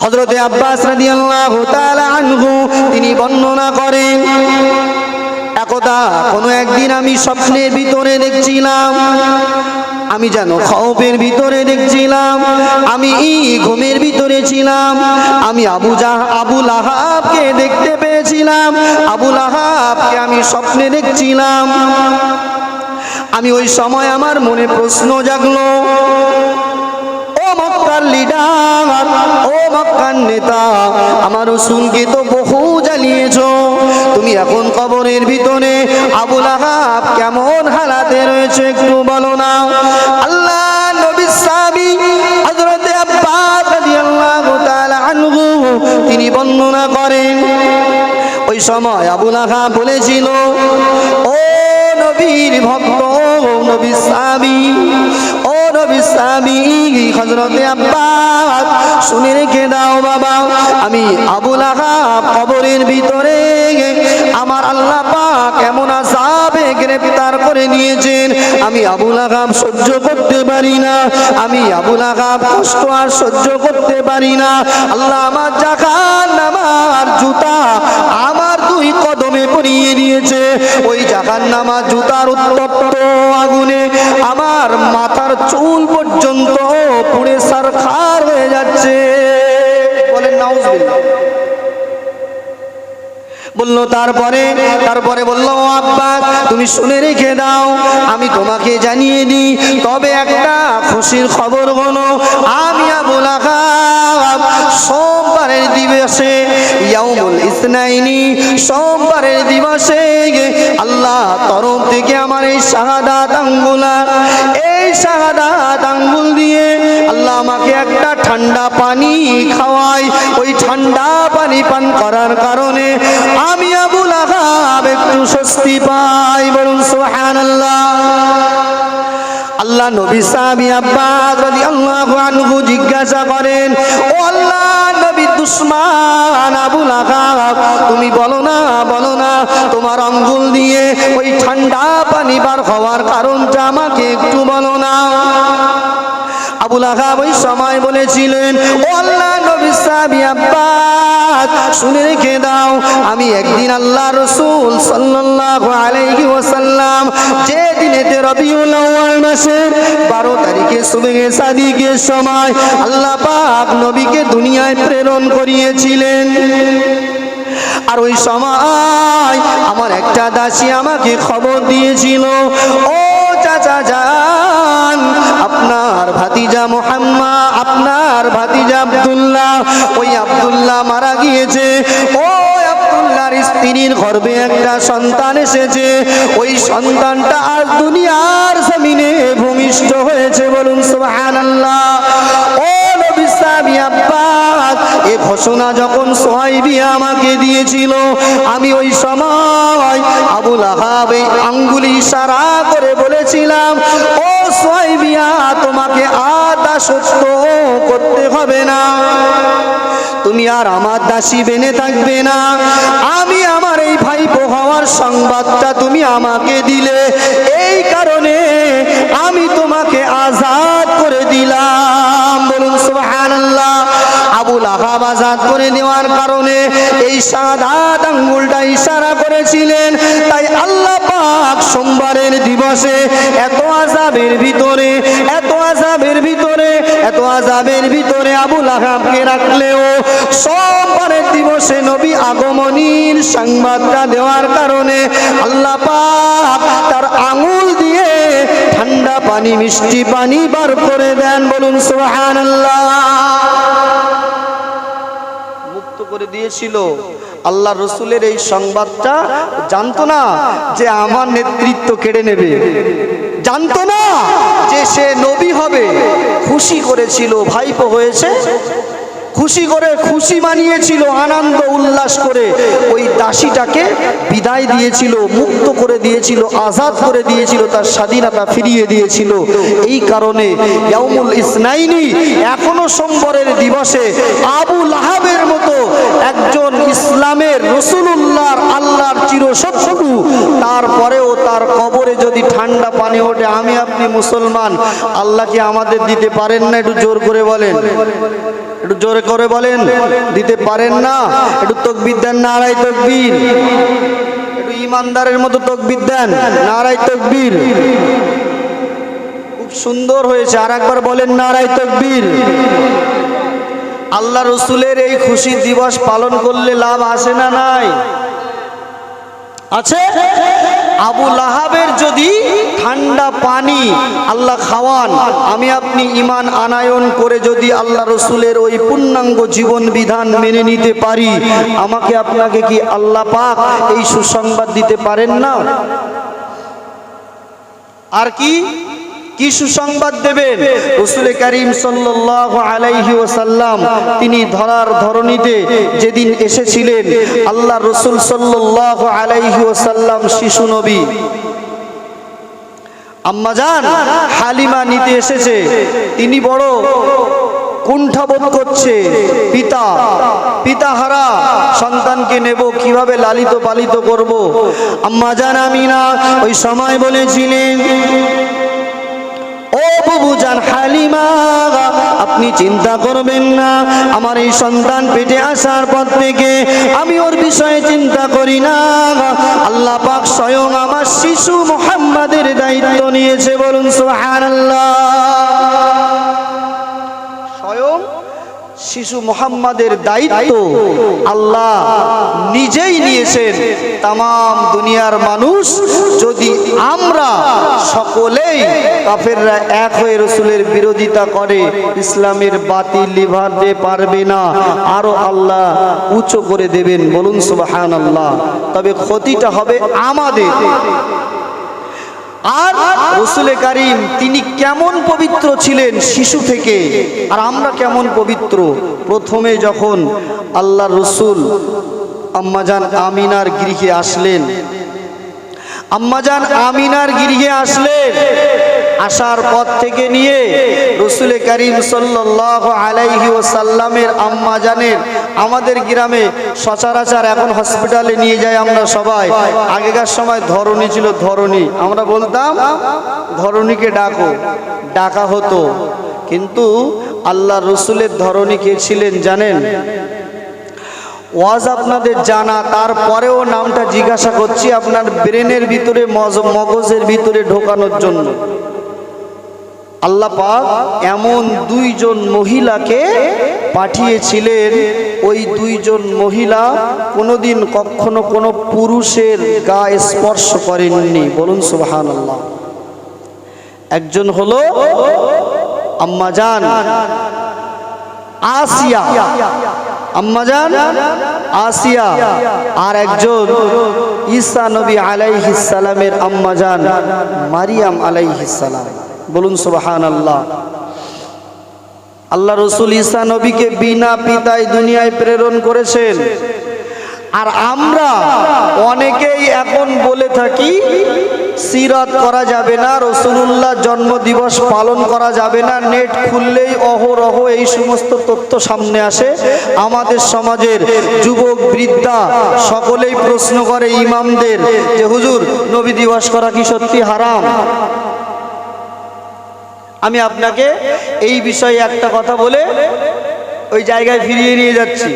হযরত আব্বাস রাদিয়াল্লাহু তাআলা আনহু তিনি বর্ণনা করেন, একদা কোনো একদিন আমি স্বপ্নের ভিতরে দেখছিলাম, আমি যেন খৌফের ভিতরে দেখছিলাম, আমি ঘুমের ভিতরে ছিলাম, আমি আবু লাহাবকে দেখতে পেয়েছিলাম, আবু লাহাবকে আমি স্বপ্নে দেখছিলাম। আমি ওই সময় আমার মনে প্রশ্ন জাগলো, ও মক্কার লিডার, ও মক্কার নেতা, আমার রাসূলকে তো বহু জ্বালিয়েছো, তুমি এখন কবরের ভিতরে আবু লাহাব কেমন হালাতে রয়েছে একটু বলো না। আল্লাহ নবীর সাহাবী হযরত আব্বাস রাদিয়াল্লাহু তাআলা আনহু তিনি বর্ণনা করেন, ওই সময় আবু লাহাব বলেছিল, ও নবীর ভক্ত, ও নবীর সাহাবী, ও নবীর সাহাবী হযরত আব্বাস শুনে রেখে দাও বাবা, আমি আবু লাহাব কবরের ভিতরে আমার আল্লাহ পাক এমন আযাবে গ্রেফতার করে নিয়েছেন, আমি আবু লাহাব সহ্য করতে পারি না, আমি আবু লাহাব কষ্ট আর সহ্য করতে পারি না। আল্লাহ আমার জাহান্নামের জুতা আমার দুই কদমে পরিয়ে দিয়েছে, ওই জাহান্নামের জুতার উত্তপ্ত আগুনে আমার মাথার চুল পর্যন্ত পুড়ে ছারখার হয়ে যাচ্ছে। বলেন নাউজুবিল্লাহ। বললো তারপরে বললো, আব্বা তুমি শুনে রেখে দাও, আমি তোমাকে জানিয়ে দিই, তবে একটা খুশির খবর হলো, আমি আবু লাহাব সোমবারের দিবসে ইয়াউমুল ইসনাইনি, সোমবারের দিবসে আল্লাহ তরফ থেকে আমার এই শাহাদাত আঙ্গুল দিয়ে আল্লাহ আমাকে একটা ঠান্ডা পানি খাওয়ায়, ওই ঠান্ডা পানি পান করার কারণে আমি আবু লাহাব একটু স্বস্তি পাই। বলুন সুবহানাল্লাহ। আল্লাহ নবী সাহাবী আব্বাস রাদিয়াল্লাহু আনহু জিজ্ঞাসা করেন, ও আল্লাহ নবীর দুশমন আবু লাহাব, তুমি বলো না তোমার আঙ্গুল দিয়ে ওই ঠান্ডা পানি বার হওয়ার কারণটা আমাকে একটু বলো না। আবু লাহাব ওই সময় বলেছিলেন, ও আল্লাহ নবী সাহাবী আব্বাস শুনে রেখে দাও, আমি একদিন আল্লাহ রাসূল সাল্লাল্লাহু আলাইহি ওয়াসাল্লাম যে দিনেতে রবিউল আউয়াল মাসের 12 তারিখে সুবহে সাদিকের সময় আল্লাহ পাক নবীকে দুনিয়ায় প্রেরণ করিয়েছিলেন, আর ওই সময় আমার একটা দাসী আমাকে খবর দিয়েছিল, ও চাচা যান, আপনার ভাতিজা মুহাম্মদ, আপনার ভাতিজা আব্দুল্লাহ, ওই আব্দুল্লাহ মারা গিয়েছে, ও আব্দুল্লাহর স্ত্রীর গর্ভে একটা সন্তান এসেছে, ওই সন্তানটা আজ দুনিয়ার জমিনে ভূমিষ্ঠ হয়েছে। বলুন সুবহানাল্লাহ। ও নবী সাহাবী আব্বাস এ ঘোষণা যখন সুহাইবী আমাকে দিয়েছিল, আমি ওই সময় আবু লাহাব এই আঙ্গুলি ইশারা করে বলেছিলাম, ও সুহাইবিয়া তোমাকে আর দাসত্ব করতে হবে না, তুমি আর আমার দাসী বেনে থাকবে না, আমি আমার এই ভাইপো হওয়ার সংবাদটা তুমি আমাকে দিলে, এই কারণে আমি তোমাকে আজাদ করে দিলাম। বলুন সুবহানাল্লাহ। আবু লাহাব আজাদ করে দেওয়ার কারণে এই শাহাদাত আঙ্গুলটা ইশারা করেছিলেন, তাই আল্লাহ পাক সোমবারের দিবসে এত আযাবের ভিতরে আবু লাহাবকে রাখলেও সোমবারের দিবসে নবী আগমনীর সংবাদটা দেওয়ার কারণে আল্লাহ পাক তার আঙ্গুল দিয়ে ঠান্ডা পানি মিষ্টি পানি বার করে দেন। বলুন সুবহানাল্লাহ। মুক্ত করে দিয়েছিল। আল্লাহ রসুলের এই সংবাদটা জানতো না যে আমার নেতৃত্ব কেড়ে নেবে, জানতো না যে সে নবী হবে, খুশি করেছিল, ভাইপো হয়েছে, খুশি মানিয়েছিল, আনন্দ উল্লাস করে ওই দাসীটাকে বিদায় দিয়েছিল, মুক্ত করে দিয়েছিল, আজাদ করে দিয়েছিল, তার স্বাধীনতা ফিরিয়ে দিয়েছিল। এই কারণে ইয়াউমুল ইসনাইনি এখনো সোমবারের দিবসে আবু লাহাবের মতো একজন ইসলামের রাসূলুল্লাহর আল্লাহর চিরশত্রু, তারপরেও তার কবরে যদি ঠান্ডা পানি ওঠে, আমি আপনি মুসলমান, আল্লাহ কি আমাদের দিতে পারেন না? একটু জোর করে বলেন, একটু জোরে করে বলেন, দিতে পারেন না? একটু তাকবীর দেন, নারায়ে তাকবীর। একটু ইমানদারের মতো তাকবীর দেন, নারায়ে তাকবীর। খুব সুন্দর হয়েছে, আর একবার বলেন নারায়ে তাকবীর। আল্লাহ রসুলের এই খুশি দিবস পালন করলে লাভ আছে না নাই? আছে। আবু লাহাবের যদি ঠান্ডা পানি আল্লাহ খাওয়ান, আমি আপনি ঈমান আনায়ন করে যদি আল্লাহ রসুলের ওই পূর্ণাঙ্গ জীবন বিধান মেনে নিতে পারি, আমাকে আপনাকে কি আল্লাহ পাক এই সুসংবাদ দিতে পারেন না? আর কি কি সুসংবাদ দেবেন? রাসূল করিম সাল্লাল্লাহু আলাইহি ওয়াসাল্লাম তিনি ধরার ধরণীতে যেদিন এসেছিলেন, আল্লাহ রাসূল সাল্লাল্লাহু আলাইহি ওয়াসাল্লাম শিশু নবী আম্মাজান হালিমা নিতে এসেছে। তিনি বড় কুণ্ঠাবোধ করছে, পিতাহারা সন্তানকে নেব, কিভাবে লালিত পালিত করব। আম্মাজান আমিনা ওই সময় বলেছিলেন, ও বুবুজান হালিমা, আপনি চিন্তা করবেন না, আমার এই সন্তান পেটে আসার পর থেকে আমি ওর বিষয়ে চিন্তা করি না। আল্লাহ পাক স্বয়ং আমার শিশু মুহাম্মাদের দায়িত্ব নিয়েছে, বলুন সুবহানাল্লাহ। স্বয়ং শিশু মুহাম্মাদের দায়িত্ব আল্লাহ নিজেই নিয়েছেন। তাম দুনিয়ার মানুষ যদি আমরা সকলেই কাফেররা এক হয়ে রসুলের বিরোধিতা করে, ইসলামের বাতি লিভাতে পারবে না, আরো আল্লাহ উঁচু করে দেবেন, বলুন সুবহানাল্লাহ। তবে ক্ষতিটা হবে আমাদের। আর রাসূল করিম তিনি কেমন পবিত্র ছিলেন শিশু থেকে, আর আমরা কেমন পবিত্র। প্রথমে যখন আল্লাহ রসুল আম্মাজান আমিনার গৃহে আসলেন, আসার পর থেকে নিয়ে রাসূল করিম সাল্লাল্লাহু আলাইহি ওয়াসাল্লামের আম্মাজানের, আমাদের গ্রামে সচরাচর এখন হসপিটালে নিয়ে যাই আমরা সবাই, আগেকার সময় ধরণী ছিল, ধরণী আমরা বলতাম ধরণীকে ডাকা হতো। কিন্তু আল্লাহ রসুলের ধরণী কে ছিলেন জানেন? ওয়াজ আপনাদের জানা, তারপরেও নামটা জিজ্ঞাসা করছি আপনার ব্রেনের ভিতরে, মগজের ভিতরে ঢোকানোর জন্য। আল্লাহ পাক এমন দুইজন মহিলাকে পাঠিয়েছিলেন, ওই দুইজন মহিলা কোনোদিন কখনো কোনো পুরুষের গায়ে স্পর্শ করেননি, বলুন সুবহানাল্লাহ। একজন হলো আম্মাজান আসিয়া, আর একজন ঈসা নবী আলাইহিস সালামের আম্মাজান মারিয়াম আলাইহিস সালাম, বলুন সুবহানাল্লাহ। আল্লাহ রসুল ঈসা নবীকে বিনা পিতায় দুনিয়ায় প্রেরণ করেছেন। আর আমরা অনেকেই এখন বলে থাকি সিরাত করা যাবে না, রাসূলুল্লাহ জন্ম দিবস পালন করা যাবে না। নেট খুললেই অহরহ এই সমস্ত তথ্য সামনে আসে। আমাদের সমাজের যুবক বৃদ্ধা সকলেই প্রশ্ন করে ইমামদের যে হুজুর নবী দিবস করা কি সত্যি হারাম? আমি আপনাকে এই বিষয়ে একটা কথা বলে ওই জায়গায় ফিরিয়ে নিয়ে যাচ্ছি।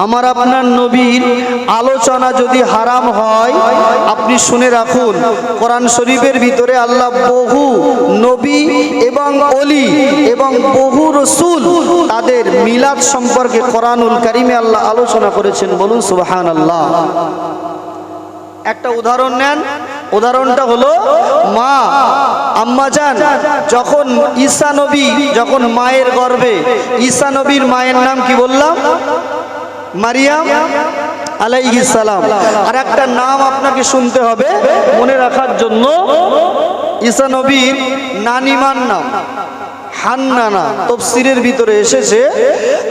আমার আপনার নবীর আলোচনা যদি হারাম হয়, আপনি শুনে রাখুন, কোরআন শরীফের ভিতরে আল্লাহ বহু নবী এবং ওলি এবং বহু রসুল তাদের মিলাদ সম্পর্কে কোরআনুল কারিমে আল্লাহ আলোচনা করেছেন, বলুন সুবহানাল্লাহ। একটা উদাহরণ নেন, উদাহরণটা হলো মা আম্মাজান যখন ঈসা নবী যখন মায়ের গর্ভে, ঈসা নবীর মায়ের নাম কি বললাম? মারিয়াম আলাইহিস সালাম। আর একটা নাম আপনাকে শুনতে হবে মনে রাখার জন্য, ঈসা নবীর নানিমার নাম হান্নানা, তাফসীরের ভিতরে এসেছে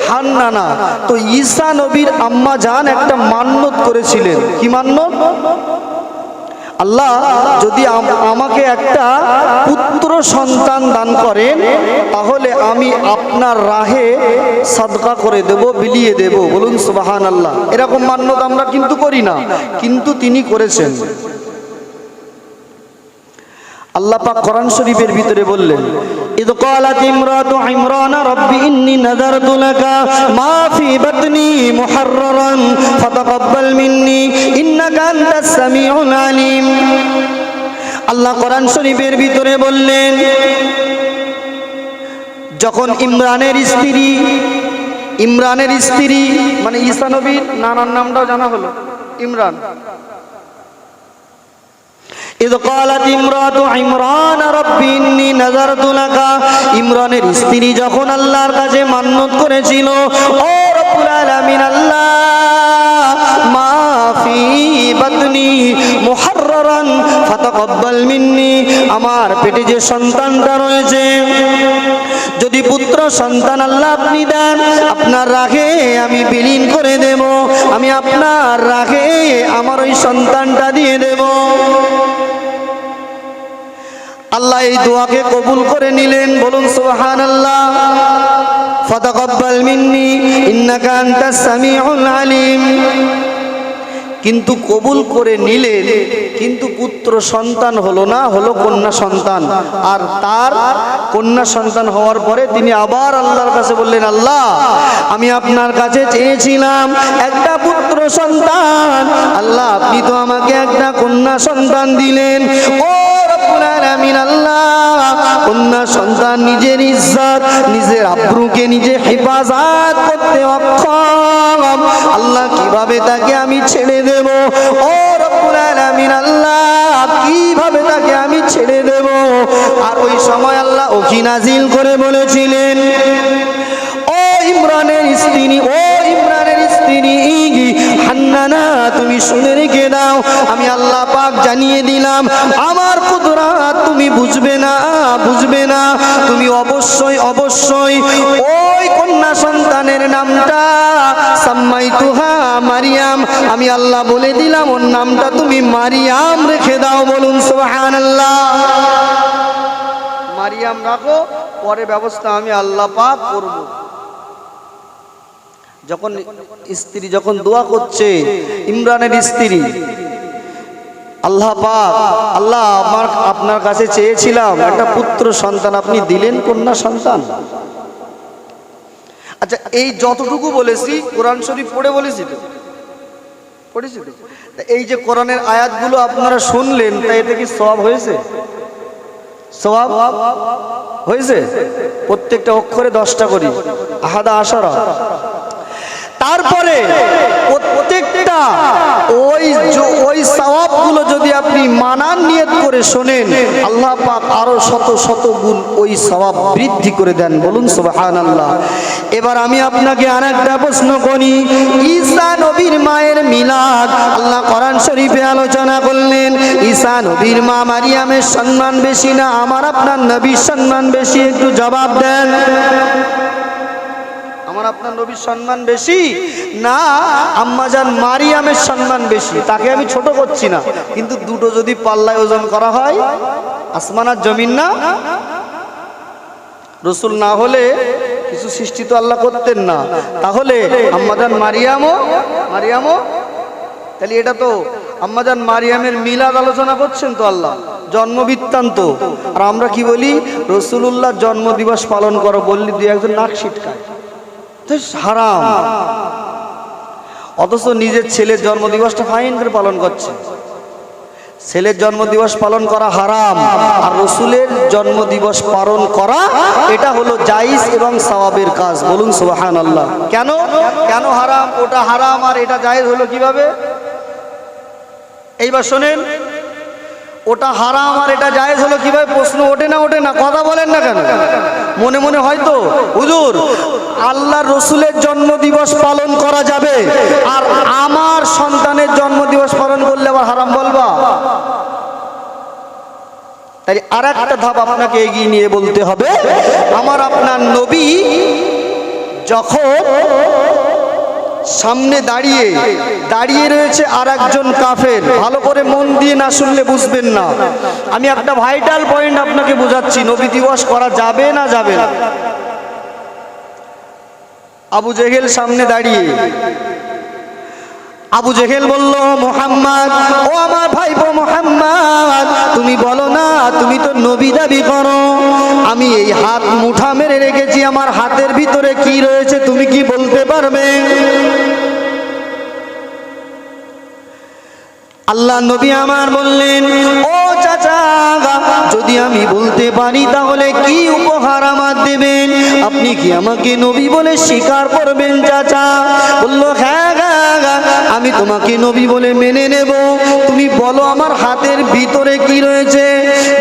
হান্নানা। তো ঈসা নবীর আম্মা জান একটা মান্যত করেছিলেন। কি মান্যত? আল্লাহ যদি আমাকে একটা পুত্র সন্তান দান করেন, তাহলে আমি আপনার রাহে সাদকা করে দেব, বিলিয়ে দেব, বলুন সুবহানাল্লাহ। এরকম মান্যত আমরা কিন্তু করি না, কিন্তু তিনি করেছেন। আল্লাহ পাক কোরআন শরীফের ভিতরে বললেন, ইদ ক্বালাত ইমরাতু ইমরান রাব্বি ইন্নী নাযারতু লাকা মা ফি বাতনি মুহাররারান ফাতাকাব্বাল মিন্নী ইন্নাকা আনতাস সামিউল আলিম। আল্লাহ কোরআন শরীফের ভিতরে বললেন, যখন ইমরানের স্ত্রী মানে ঈসা নবীর নানার নামটাও জানা হলো ইমরান। ইদ ক্বালাত ইমরাতু ইমরান রাব্বি ইন্নী নাযারতু লাকা, ইমরানের স্ত্রী যখন আল্লাহর কাছে মান্নত করেছিল, ও রব্বুল আলামিন আল্লাহ, মা ফি বাতনি মুহাররারান ফাতাকাব্বাল মিন্নী, আমার পেটে যে সন্তানটা রয়েছে, যদি পুত্র সন্তান আল্লাহ আপনি দেন, আপনার রাগে আমি বিলীন করে দেব, আমি আপনার রাগে আমার ওই সন্তানটা দিয়ে দেব। আল্লাহ এই দোয়াকে কবুল করে নিলেন, বলুন সুবহানাল্লাহ। ফাতাকাব্বাল মিন্নী ইন্নাকা আনতাস সামিউল আলিম। কিন্তু কবুল করে নিলেন, কিন্তু পুত্র সন্তান হলো না, হলো কন্যা সন্তান। আর তার কন্যা সন্তান হওয়ার পরে তিনি আবার আল্লাহর কাছে বললেন, আল্লাহ আমি আপনার কাছে চেয়েছিলাম একটা পুত্র সন্তান, আল্লাহ আপনি তো আমাকে একটা কন্যা সন্তান দিলেন। ও রব্বুল আলামিন আল্লাহ, কন্যা সন্তান নিজের ইজ্জত, নিজের আব্রুকে নিজে হেফাজত করতে অক্ষম, আল্লাহ কিভাবে তাকে আমি ছেড়ে দেব? ও রব্বুল আলামিন আল্লাহ, কিভাবে তাকে আমি ছেড়ে দেব? আর ওই সময় আল্লাহ ওহী নাজিল করে বলেছিলেন, ও ইমরানের স্ত্রী হান্নানা, তুমি শুনে রেখে দাও, আমি আল্লাহ পাক জানিয়ে দিলাম, আমার কুদরত তুমি বুঝবে না, তুমি অবশ্যই ওই কন্যা সন্তানের নামটা সাম্মাইতুহা মারিয়াম, আমি আল্লাহ বলে দিলাম ওর নামটা তুমি মারিয়াম রেখে দাও। বলুন সুবহানাল্লাহ। মারিয়াম রাখো, পরে ব্যবস্থা আমি আল্লাহ পাক করব। যখন স্ত্রী যখন দোয়া করছে, ইমরানের স্ত্রী, আল্লাহ পাক, আল্লাহ আপনার কাছে চেয়েছিলাম একটা পুত্র সন্তান, আপনি দিলেন কন্যা সন্তান। আচ্ছা, এই যতটুকু বলেছি কোরআন শরীফ পড়ে পড়েছি তো। এই যে কোরআনের আয়াতগুলো আপনারা শুনলেন, তাই এটা কি সওয়াব হয়েছে? সওয়াব হয়েছে? প্রত্যেকটা অক্ষরে 10টা করি, আহাদা আশারা। তারপরে প্রত্যেকটা ওই সওয়াবগুলো যদি আপনি মানার নিয়ত করে শোনেন, আল্লাহ পাক আরো শত গুণ ওই সওয়াব বৃদ্ধি করে দেন। বলুন সুবহানাল্লাহ। এবার আমি আপনাকে আরেকটা প্রশ্ন করি, ঈসা নবীর মায়ের মিলাদ আল্লাহ কোরআন শরীফে আলোচনা করলেন, ঈসা নবীর মা মারিয়ামের সম্মান বেশি না আমার আপনার নবীর সম্মান বেশি? একটু জবাব দেন। আমার আপনার নবীর সম্মান বেশি না আম্মাজান মারিয়ামের সম্মান বেশি? তাকে আমি ছোট করছি না, কিন্তু দুটো যদি পাল্লায় ওজন করা হয়, আসমান আর জমিন না? রসুল না হলে কিছু সৃষ্টি তো আল্লাহ করতেন না, তাহলে আম্মাজান মারিয়ামও তাহলে এটা তো আম্মাজান মারিয়ামের মিলাদ আলোচনা করছেন তো আল্লাহ, জন্ম বৃত্তান্ত। আর আমরা কি বলি? রসুলুল্লাহ জন্ম দিবস পালন করো বললি দুই একজন নাক ছিটকায়, হারাম। অথচ নিজের ছেলের জন্মদিবসটা ফাইন করে পালন করছে। ছেলের জন্মদিবস পালন করা হারাম, আর রসুলের জন্মদিবস পালন করা এটা হলো জায়েজ এবং সওয়াবের কাজ। বলুন সুবহানাল্লাহ। কেন হারাম? ওটা হারাম আর এটা জায়েজ হলো কিভাবে? এইবার শোনেন, ওটা হারাম আর এটা জায়েজ হলো কিভাবে? প্রশ্ন ওঠে না? কথা বলেন না কেন? মনে মনে হয়তো হুজুর আল্লাহর রসুলের জন্মদিবস পালন করা যাবে, আর আমার সন্তানের জন্মদিবস পালন করলে আবার হারাম বলবা? তাই আর একটা ধাপ আপনাকে এগিয়ে নিয়ে বলতে হবে, আমার আপনার নবী যখন সামনে দাঁড়িয়ে রয়েছে আর একজন কাফের, ভালো করে মন দিয়ে না শুনলে বুঝবেন না। আমি একটা ভাইটাল পয়েন্ট আপনাকে বোঝাচ্ছি, নবী দিবস করা যাবে না যাবে না। আবু জেহেল সামনে দাঁড়িয়ে, আবু জেহেল বলল, মুহাম্মদ, ও আমার ভাইপো মুহাম্মদ, তুমি বলো না, তুমি তো নবী দাবি করো, আমি এই হাত মুঠা মেরে রেখেছি, আমার হাতের ভিতরে কি রয়েছে তুমি কি বলতে পারবে? আল্লাহ নবী আমার বললেন, ও চাচা, যদি আমি বলতে পারি তাহলে কি উপহার আমার দেবেন? আপনি কি আমাকে নবী বলে স্বীকার করবেন? চাচা বলল, হ্যাঁ, আমি তোমাকে নবী বলে মেনে নেব, তুমি বলো আমার হাতের ভিতরে কি রয়েছে।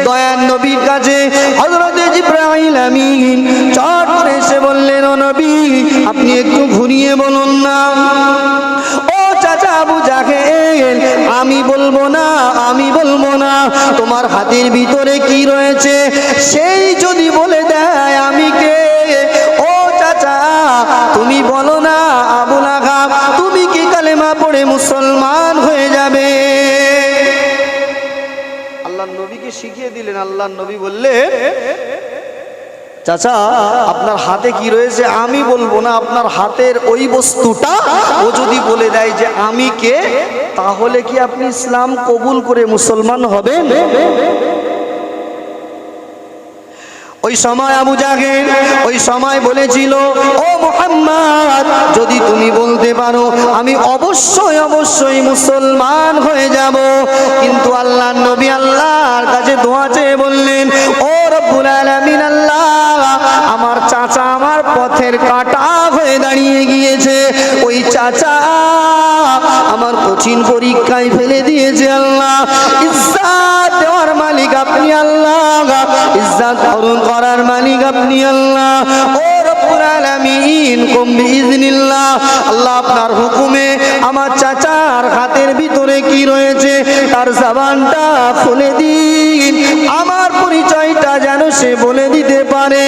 দয়ার নবীর কাছে হযরত জিবরাইল আমিন চট করে এসে বললেন, ও নবী, আপনি একটু ঘুরিয়ে বলুন না। ও চাচা আবু জাহেল, আমি বলবো না, তোমার হাতের ভিতরে কি রয়েছে সেই যদি বলে দেয় আমি কে? ও চাচা, তুমি বলো না, আবু লাহাব, তুমি কি কালেমা পড়ে মুসলমান হয়ে যাবে? আল্লাহ নবীকে শিখিয়ে দিলেন। আল্লাহ নবী বললেন, চাচা, আপনার হাতে কি রয়েছে আমি বলবো না, আপনার হাতের ওই বস্তুটা ও যদি বলে দেয় যে আমি কে, তাহলে কি আপনি ইসলাম কবুল করে মুসলমান হবেন? ওই সময় আবু জাহেল ওই সময় বলেছিল, ও মুহাম্মদ, যদি তুমি বলতে পারো আমি অবশ্যই মুসলমান হয়ে যাব। কিন্তু আল্লাহ নবী আল্লাহর কাছে দোয়া চেয়ে বললেন, ও রব্বুল আলামিন, আল্লাহ, আমার চাচা আমার পথের কাঁটা হয়ে দাঁড়িয়ে গিয়েছে, ওই চাচা আমার কঠিন পরীক্ষায় ফেলে দিয়েছে। আল্লাহ, ইজ্জত দেওয়ার মালিক আপনি, আল্লাহ ইজ্জত অর্জন করার মালিক আপনি, আল্লাহ। ও রব্বুল আলামিন, কুম বিইজনিল্লাহ, আল্লাহ আপনার হুকুমে আমার চাচার হাতের ভিতরে কি রয়েছে তার জবানটা খুলে দিন, আমার পরিচয়টা যেন সে বলে দিতে পারে।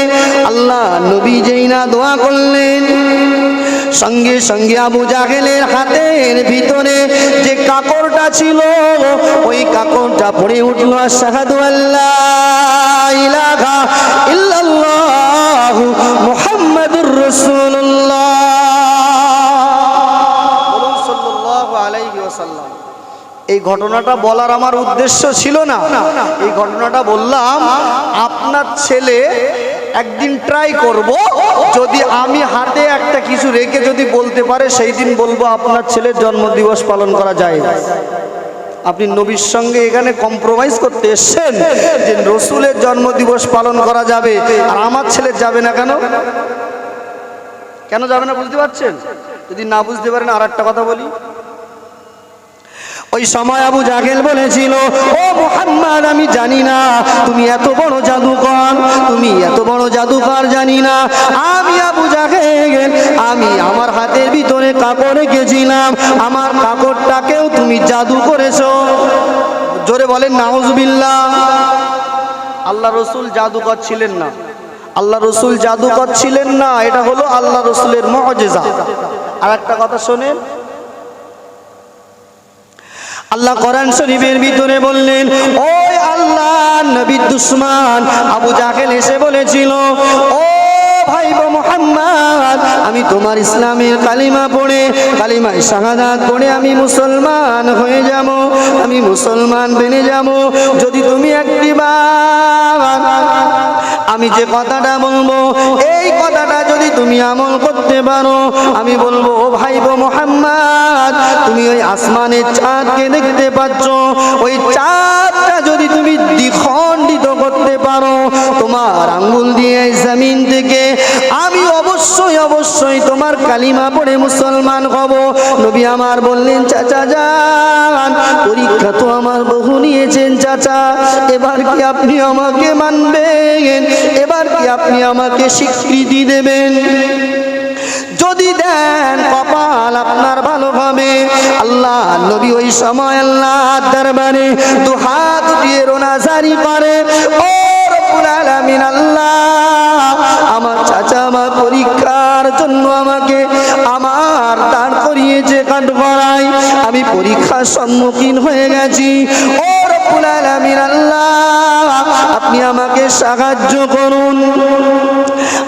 আল্লাহ নবী যেই না দোয়া করলেন, সঙ্গে সঙ্গে আবু জাহেলের হাতের ভিতরে যে কাপড়টা ছিল ওই কাপড়টা পড়ে উঠল, আশহাদু আল্লাহ ইলাহা ইল্লাল্লাহ মুহাম্মাদুর রাসূলুল্লাহ সাল্লাল্লাহু আলাইহি ওয়াসাল্লাম। এই ঘটনাটা বলার আমার উদ্দেশ্য ছিল না, এই ঘটনাটা বললাম আপনার ছেলে একদিন ট্রাই করব, যদি আমি হাতে একটা কিছু রেখে যদি বলতে পারে সেই দিন বলবো আপনার ছেলের জন্মদিবস পালন করা যায়। আপনি নবীর সঙ্গে এখানে কম্প্রোমাইজ করতে এসেছেন যে রসুলের জন্মদিবস পালন করা যাবে আর আমার ছেলের যাবে না। কেন যাবে না বুঝতে পারছেন? যদি না বুঝতে পারেন আর একটা কথা বলি। ওই সময় আবু জাহেল বলেছিল, ও মুহাম্মদ, আমি জানি না তুমি এত বড় জাদুকর, জানি না। আমি আবু জাহেল, আমি আমার হাতের ভিতরে কাপড় রেখেছিলাম, আমার কাপড়টাকেও তুমি জাদু করেছো। জোরে বলেন নাউজুবিল্লাহ। আল্লাহ রসুল জাদুকর ছিলেন না, আল্লাহ রসুল জাদুকর ছিলেন না, এটা হলো আল্লাহ রসুলের মুআজিজা। আর একটা কথা শোনেন, আল্লাহ কোরআন শরীফের ভিতরে বললেন, ওই আল্লাহ নবীর দুশমন আবু জাহেল এসে বলেছিল, ও ভাইপো মুহাম্মদ, আমি তোমার ইসলামের কালিমা পড়ে, কালিমায়ে শাহাদাত পড়ে আমি মুসলমান হয়ে যাব, আমি মুসলমান বেনে যাব, যদি তুমি একটিবার আমি যে কথাটা বলবো এই কথাটা যদি তুমি আমল করতে পারো, আমি বলবো, ও ভাইপো মুহাম্মদ, তুমি ওই আসমানের চাঁদকে দেখতে পাচ্ছ, ওই চাঁদটা যদি তুমি দ্বিখণ্ডিত করতে পারো তোমার আঙ্গুল দিয়ে জমিন থেকে, আমি অবশ্যই তোমার কালিমা পড়ে মুসলমান হব। নবী আমার বললেন, চাচা যান, পরীক্ষা তো আমার বহু নিয়েছেন চাচা, এবার কি আপনি আমাকে মানবেন? এবার কি আপনি আমাকে স্বীকৃতি দেবেন? যদি দেন কপাল আপনার ভালো হবে। আল্লাহ নবী ওই সময় আল্লাহর দরবারে দুহাত দিয়ে রোনাজারি করে, ও রব্বুল আলামিন, আল্লাহ আমার চাচা আমার পরীক্ষার জন্য আমাকে আমার দাঁড় করিয়েছে কাঠগড়ায়, আমি পরীক্ষার সম্মুখীন হয়ে গেছি, ও রব্বুল আলামিন, আল্লাহ আপনি আমাকে সাহায্য করুন।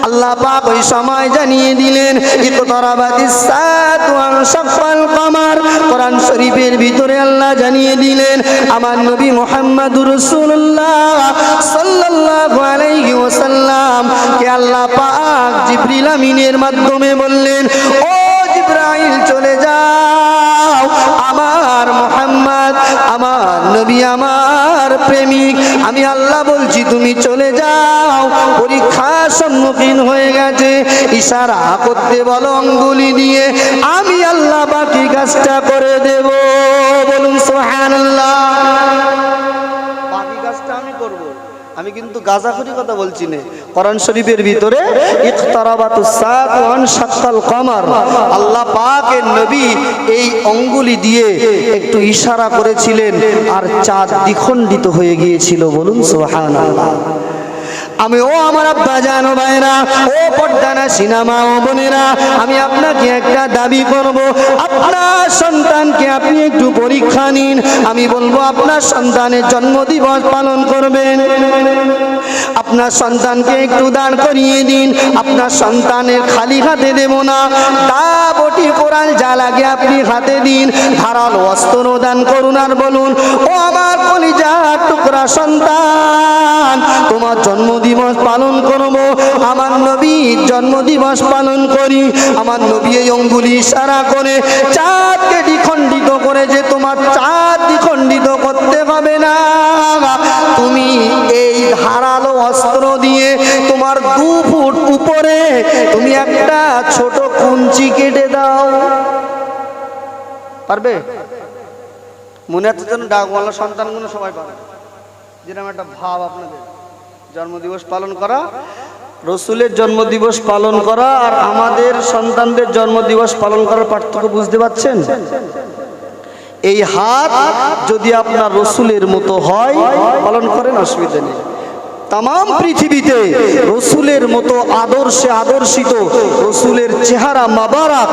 আল্লাহ পাক ওই সময় জানিয়ে দিলেন, ইকতারাবাতিস সাআতু ওয়া শাক্কাল কমার। কোরআন শরীফের ভিতরে আল্লাহ জানিয়ে দিলেন, আমার নবী মুহাম্মদুর রাসূলুল্লাহ সাল্লাল্লাহু আলাইহি ওয়াসাল্লাম কে আল্লাহ পাক জিবরিল আমিনের মাধ্যমে বললেন, ও জিবরাইল চলে যাও, আমার মুহাম্মদ আমার নবী আমার প্রেমিক আমি আল্লাহ বলছি তুমি চলে যাও, পরীক্ষার সম্মুখীন হয়ে গেছে, ইশারা করতে বলো আঙ্গুলি দিয়ে, আমি আল্লাহ বাকি কাজটা করে দেব। বলুন সুবহানাল্লাহ। বাকি কাজটা আমি করব, আমি কিন্তু গাজাখুরি কথা বলছি না। কোরআন শরীফের ভিতরে ইখতারাবাতুস সাআতু ওয়ান শাক্কাল কমার, আল্লাহ পাকের নবী এই আঙ্গুলি দিয়ে একটু ইশারা করেছিলেন আর চাঁদ দ্বিখণ্ডিত হয়ে গিয়েছিল। বলুন সুবহানাল্লাহ। আমি ও আমার আব্বা জানো ভাইরা, ও পর্দানা সিনেমা ও বোনেরা, আমি আপনাকে একটা দাবি করব, আপনার সন্তানকে আপনি একটু পরীক্ষা নিন। আমি বলবো আপনার সন্তানের জন্মদিবস পালন করবেন, আপনার সন্তানকে একটু দান করিয়ে দিন। আপনার সন্তানের খালি হাতে দেব না, দা বটি কোরআন যা লাগে আপনি হাতে দিন, ধারালো অস্ত্র দান করুন আর বলুন, ও আমার কলিজার টুকরা সন্তান, তোমার জন্মদিবস পালন করব, আমার নবীর জন্মদিবস পালন করি। আমার নবী এই অঙ্গুলি ইশারা করে চাঁদকে দ্বিখণ্ডিত করে যে তোমার চাঁদ দ্বিখণ্ডিত করতে হবে না, তুমি এই ধারালো অস্ত্র দিয়ে তোমার 2 ফুট উপরে তুমি একটা ছোট কুঞ্চি কেটে দাও। পারবে? মনে হচ্ছে যেন ডাকওয়ালা সন্তানগুলো সবাই পাবে, যেরকম একটা ভাব আপনাদের। জন্মদিবস পালন করা, রসুলের জন্মদিবস পালন করা আর আমাদের সন্তানদের জন্মদিবস পালন করার পার্থক্য বুঝতে পারছেন? এই হাত যদি আপনার রসুলের মতো হয় পালন করেন, অসুবিধা নেই। তামাম পৃথিবীতে রসুলের মতো আদর্শে আদর্শিত রসুলের চেহারা মোবারক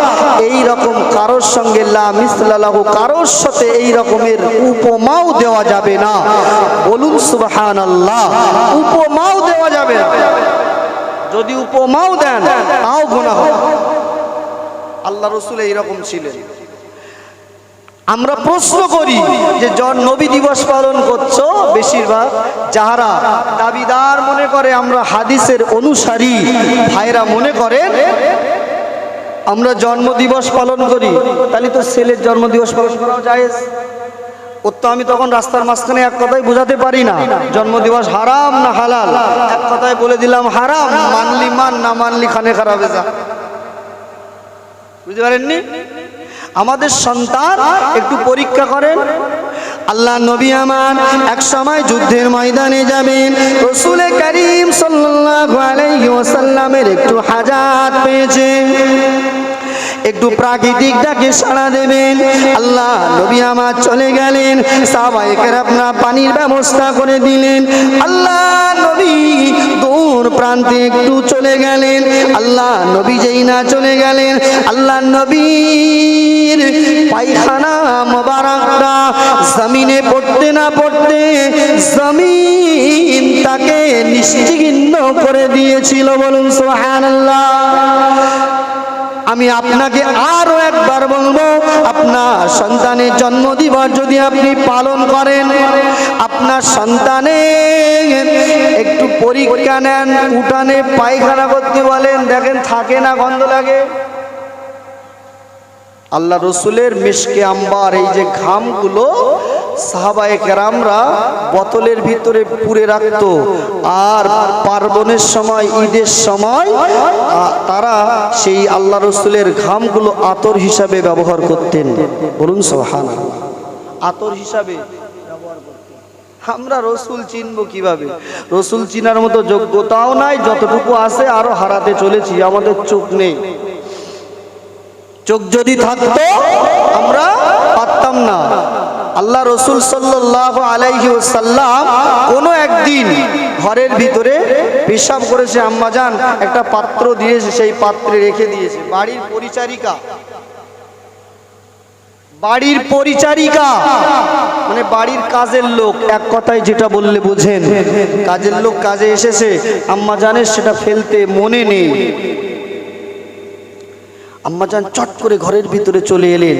এই রকম কারোর সঙ্গে লা মিসলাহু, কারোর সাথে এই রকমের উপমাও দেওয়া যাবে না। বলুন সুবহানাল্লাহ। উপমাও দেওয়া যাবে না, যদি উপমাও দেন তাও গুনাহ হবে। আল্লাহ রসুল এইরকম ছিলেন। আমরা প্রশ্ন করি যে নবী দিবস পালন করছো, বেশিরভাগ যারা দাবিদার মনে করে আমরা হাদিসের অনুসারী ভাইরা মনে করে আমরা জন্মদিবস পালন করি, তাহলে তো ছেলের জন্মদিবস পালন করা জায়েজ। ও তো আমি তখন রাস্তার মাঝখানে এক কথায় বোঝাতে পারি না জন্মদিবস হারাম না হালাল, এক কথায় বলে দিলাম হারাম, মানলি মান, না মানলি খানে খারাপ যা। বুঝতে পারেননি? আমাদের সন্তান একটু পরীক্ষা করেন। আল্লাহ নবী আমার এক সময় যুদ্ধের ময়দানে যাবেন, রাসূল করিম সাল্লাল্লাহু আলাইহি ওয়াসাল্লামের একটু হাজাত পেয়েছেন, একটু প্রাকৃতিক ডাকে সাড়া দেবেন। আল্লাহ নবী আমার চলে গেলেন, সাহাবায়ে কেরামরা পানির ব্যবস্থা করে দিলেন। আল্লাহ নবী দূর প্রান্তে একটু চলে গেলেন। আল্লাহ নবী যেই না চলে গেলেন, আল্লাহ নবীর পায়খানা মোবারকটা জমিনে পড়তে না পড়তে জমিন তাকে নিশ্চিহ্ন করে দিয়েছিল। বলুন সুবহানাল্লাহ। আমি আপনাকে আরো একবার বলবো, আপনার সন্তানের জন্মদিবস যদি আপনি পালন করেন, আপনার সন্তানের একটু পরীক্ষা নেন, উঠানে পায়খানা করতে বলেন, দেখেন থাকে না, গন্ধ লাগে। আল্লাহ রসুলের মিশকে আম্বার এই যে ঘামগুলো সাহাবায়ে কেরামরা বোতলের ভিতরে পুরে রাখতো, আর পার্বণের সময়, ঈদের সময় তারা সেই আল্লাহ রসুলের ঘামগুলো আতর হিসাবে ব্যবহার করতেন। বলুন সুবহানাল্লাহ। আতর হিসাবে ব্যবহার করতেন। আমরা রসুল চিনবো কিভাবে? রসুল চিনার মতো যোগ্যতাও নাই, যতটুকু আছে আরো হারাতে চলেছি। আমাদের চোখ নেই, চোখ যদি থাকতো আমরা পারতাম না। আল্লাহ রসুল সাল্লাল্লাহু আলাইহি ওয়াসাল্লাম কোনো একদিন ঘরের ভিতরে পেশাব করেছে, আম্মাজান একটা পাত্র দিয়েছে, সেই পাত্রে রেখে দিয়েছে। বাড়ির পরিচারিকা, বাড়ির পরিচারিকা মানে বাড়ির কাজের লোক, এক কথায় যেটা বললে বোঝেন, কাজের লোক কাজে এসেছে, আম্মাজানের সেটা ফেলতে মনে নেই। আম্মাজান চট করে ঘরের ভিতরে চলে এলেন,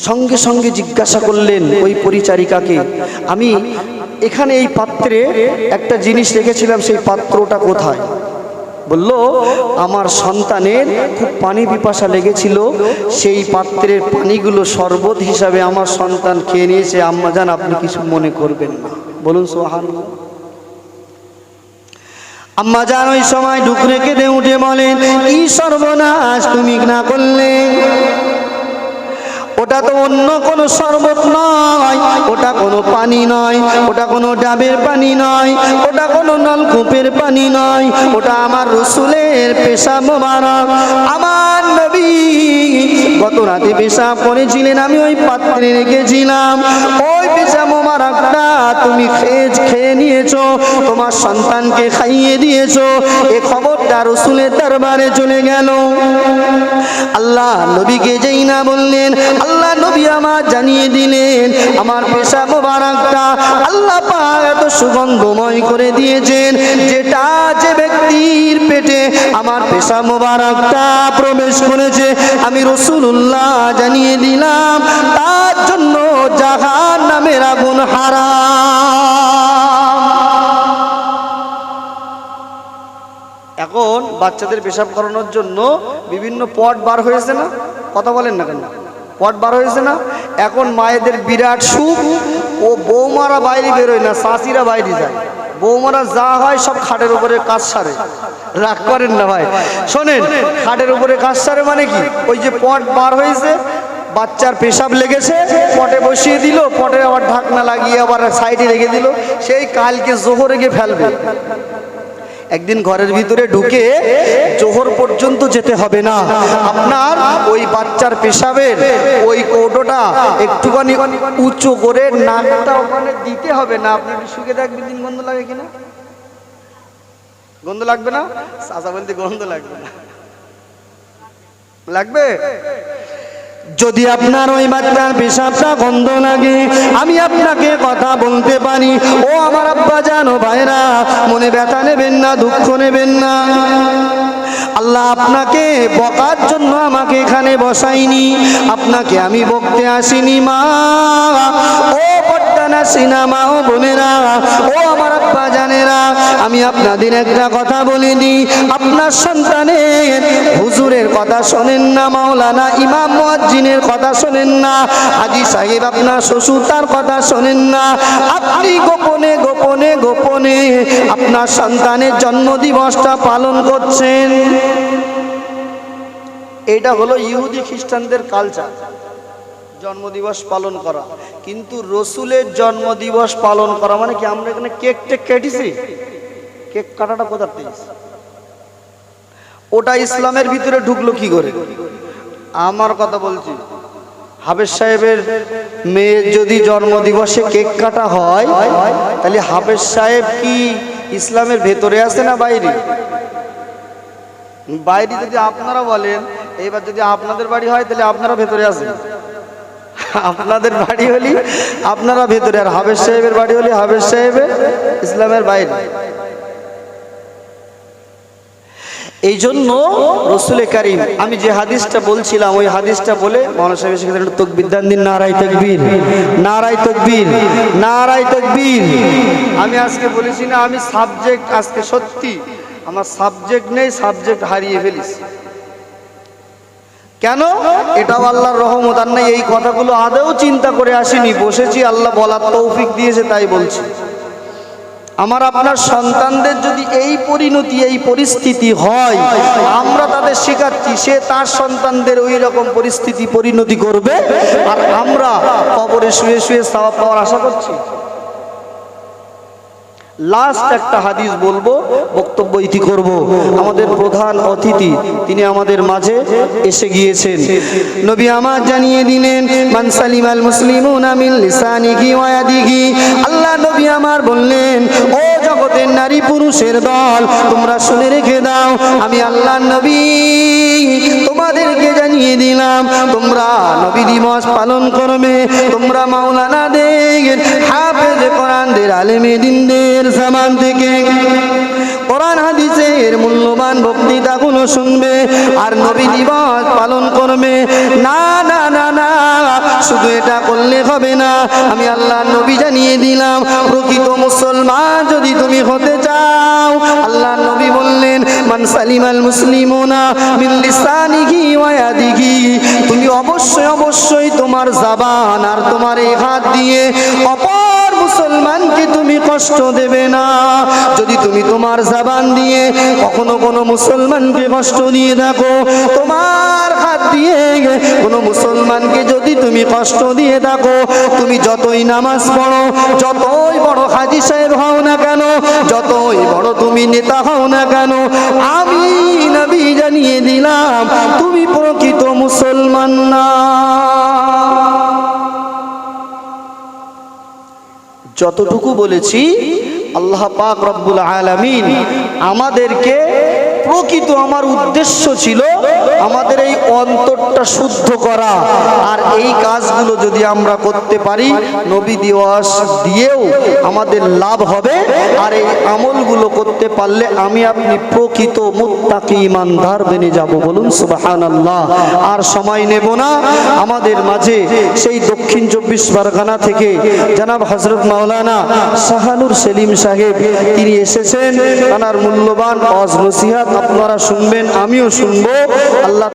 সঙ্গে সঙ্গে জিজ্ঞাসা করলেন ওই পরিচারিকাকে, আমি এখানে এই পাত্রে একটা জিনিস রেখেছিলাম, সেই পাত্রটা কোথায়? বলল, আমার সন্তানের খুব পানি পিপাসা লেগেছিল, সেই পাত্রের পানিগুলো শরবত হিসাবে আমার সন্তান খেয়ে নিয়েছে, আম্মাজান আপনি কিছু মনে করবেন না। বলুন সুবহানাল্লাহ। আম্মাজান ওই সময় ডুকরে কেঁদে উঠে বলেন, কি সর্বনাশ তুমি না করলে, ওটা তো অন্য কোনো শরবত নয়, ওটা কোনো পানি নয়, ওটা কোনো ডাবের পানি নয়, ওটা কোনো নলকূপের পানি নয়, ওটা আমার রাসূলের পেশাব মোবারক। আমার নবী গত রাতে পেশাব করেছিলেন, আমি ওই পাত্রে রেখেছিলাম, ওই পেশাব মোবারকটা তুমি খেয়ে নিয়েছো, তোমার সন্তানকে খাইয়ে দিয়েছো। এ খবরটা রাসূলের দরবারে চলে গেল। আল্লাহ নবীকে যেই না বললেন, আল্লাহ নবী আমার জানিয়ে দিলেন, আমার পেশাব মোবারকটা আল্লাহ পাক এত সুগন্ধময় করে দিয়েছেন, যেটা যে ব্যক্তির পেটে আমার পেশাব মোবারকটা প্রবেশ করেছে, আমি রাসূলুল্লাহ জানিয়ে দিলাম, তার জন্য জাহান্নামের আগুন হারাম। এখন বাচ্চাদের পেশাব করানোর জন্য বিভিন্ন পট বার হয়েছে না, কথা বলেন না কেন, পট বার হয়েছে না? এখন মায়েদের বিরাট সুখ, ও বৌমারা বাইরে বেরোয় না, শাশিরা বাইরে যায়, বৌমারা যা হয় সব খাটের উপরে কাজ সারে। রাগ করেন না ভাই, শোনেন, খাটের উপরে কাজ সারে মানে কি, ওই যে পট বার হয়েছে, বাচ্চার পেশাব লেগেছে, পটে বসিয়ে দিল, পটে আবার ঢাকনা লাগিয়ে আবার সাইডে রেখে দিল, সেই কালকে জোহরে গিয়ে ফেলবে। একদিন ঘরের ভিতরে ঢুকে জোহর পর্যন্ত যেতে হবে না, আপনার ওই বাচ্চার পেশাবের ওই কৌটোটা একটুখানি উঁচু করে নাকটা ওখানে দিতে হবে না। আপনি একটু শুকে দেখবেন দিন, গন্ধ লাগে কিনা, গন্ধ লাগবে না? চাচা বলতে গন্ধ লাগবে না, লাগবে। যদি আপনার ওই বাচ্চার পেশাবটা গন্ধ লাগে, আমি আপনাকে কথা বলতে পারি, ও আমার আব্বা জানো ভাইরা, মনে ব্যথা নেবেন না, দুঃখ নেবেন না। আল্লাহ আপনাকে বকার জন্য আমাকে এখানে বসাইনি, আপনাকে আমি বকতে আসিনি মা। ও পর্দানা সিনেমা ও বোনেরা, ও আমার আব্বা জানেরা, আমি আপনাদের একটা কথা বলে দিই, আপনার সন্তানের হুজুরের কথা শোনেন না, মাওলানা ইমাম মুয়াজ্জিনের কথা শোনেন না, হাজী সাহেব আপনার শ্বশুর তার কথা শোনেন না, আপনি গোপনে গোপনে গোপনে আপনার সন্তানের জন্মদিবসটা পালন করছেন। এটা হলো ইহুদি খ্রিস্টানদের কালচার, জন্মদিবস পালন করা। কিন্তু রসুলের জন্মদিবস পালন করা মানে কি, আমরা এখানে কেক টেক কেটেছি, কেক কাটাটা কোথার থেকে, ওটা ইসলামের ভিতরে ঢুকলো কি করে? আমার কথা বলছি, হাফেজ সাহেবের মেয়ের যদি জন্মদিবসে কেক কাটা হয়, তাহলে হাফেজ সাহেব কি ইসলামের ভেতরে আছে না বাইরে? বাইরে যদি আপনারা বলেন, এইবার যদি আপনাদের বাড়ি হয় তাহলে আপনারা ভেতরে আছেন, আপনাদের বাড়ি হলি আপনারা ভেতরে, আর হাফেজ সাহেবের বাড়ি হলি হাফেজ সাহেবের ইসলামের বাইরে। এই জন্য রসুল কারীম, আমি যে হাদিসটা বলছিলাম ওই হাদিসটা বলে মৌলানা সাহেব সেখানে একটু তাকবীর দান দিন, নারায়ে তাকবীর, নারায়ে তাকবীর, নারায়ে তাকবীর। আমি আজকে বলেছি না, আমি সাবজেক্ট আজকে সত্যি আমার সাবজেক্ট নেই, সাবজেক্ট হারিয়ে ফেলিস। কেন? এটাও আল্লাহর রহমত, আর নাই এই কথাগুলো আদৌ চিন্তা করে আসিনি, বসেছি আল্লাহ বলার তৌফিক দিয়েছে তাই বলছি। আমার আপনার সন্তানদের যদি এই পরিণতি, এই পরিস্থিতি হয়, আমরা তাদের শেখাচ্ছি, সে তার সন্তানদের ওই রকম পরিস্থিতি পরিণতি করবে, আর আমরা কবরে শুয়ে শুয়ে সওয়াব পাওয়ার আশা করছি। লাস্ট একটা হাদিস বলবো, বক্তব্য ইতি করব। আমাদের প্রধান অতিথি তিনি আমাদের মাঝে এসে গিয়েছেন। নবী আমার জানিয়ে দিলেন, মান সালিমাল মুসলিমুনা মিন লিসানিহি ওয়া ইয়াদিহি। আল্লাহ নবী আমার বললেন, ও জগতের নারী পুরুষের দল, তোমরা শুনে রেখে দাও, আমি আল্লাহ নবী তোমাদেরকে জানিয়ে দিলাম, তোমরা নবী দিবস পালন করবে, তোমরা মাওলানাদের, হাফেজ কোরআনদের, আলেমে দ্বীনদের জামান থেকে কোরআন হাদিসের মূল্যবান বক্তৃতাগুলো শুনবে আর নবী দিবস পালন করবে। না না না না, শুধু এটা করলে হবে না, আমি আল্লাহ নবী জানিয়ে দিলাম প্রকৃত মুসলমান যদি তুমি হতে চাও, আল্লাহ নবী বললেন মান সালিমাল মুসলিমুনা মিন লিসানিহি ওয়া ইয়াদিহি, তুমি অবশ্যই তোমার জবান আর তোমার এই হাত দিয়ে অপর মুসলমানকে তুমি কষ্ট দেবে না। যদি তুমি তোমার জবান দিয়ে কখনো কোনো মুসলমানকে কষ্ট দিয়ে থাকো, তোমার হাত দিয়ে কোনো মুসলমানকে যদি তুমি কষ্ট দিয়ে থাকো, তুমি যতই নামাজ পড়ো, যতই বড় হাজী সাহেব হও না কেন, যতই বড় তুমি নেতা হও না কেন, আমি নবী জানিয়ে দিলাম তুমি প্রকৃত মুসলমান না। যতটুকু বলেছি আল্লাহ পাক রব্বুল আলামিন আমাদেরকে প্রকৃত, আমার উদ্দেশ্য ছিল আমাদের এই অন্তরটা শুদ্ধ করা, আর এই কাজগুলো যদি আমরা করতে পারি নবী দিবস দিয়েও আমাদের লাভ হবে, আর এই আমলগুলো করতে পারলে আমি আপনি প্রকৃত মুত্তাকি ঈমানদার বেনে যাব। বলুন সুবহানাল্লাহ। আর সময় নেব না, আমাদের মাঝে সেই দক্ষিণ 24 পরগনা থেকে জনাব হযরত মাওলানা শাহানুর সেলিম সাহেব তিনি এসেছেন, তার মূল্যবান ওয়াজ নসিহত আপনারা শুনবেন, আমিও শুনবো। আল্লাহ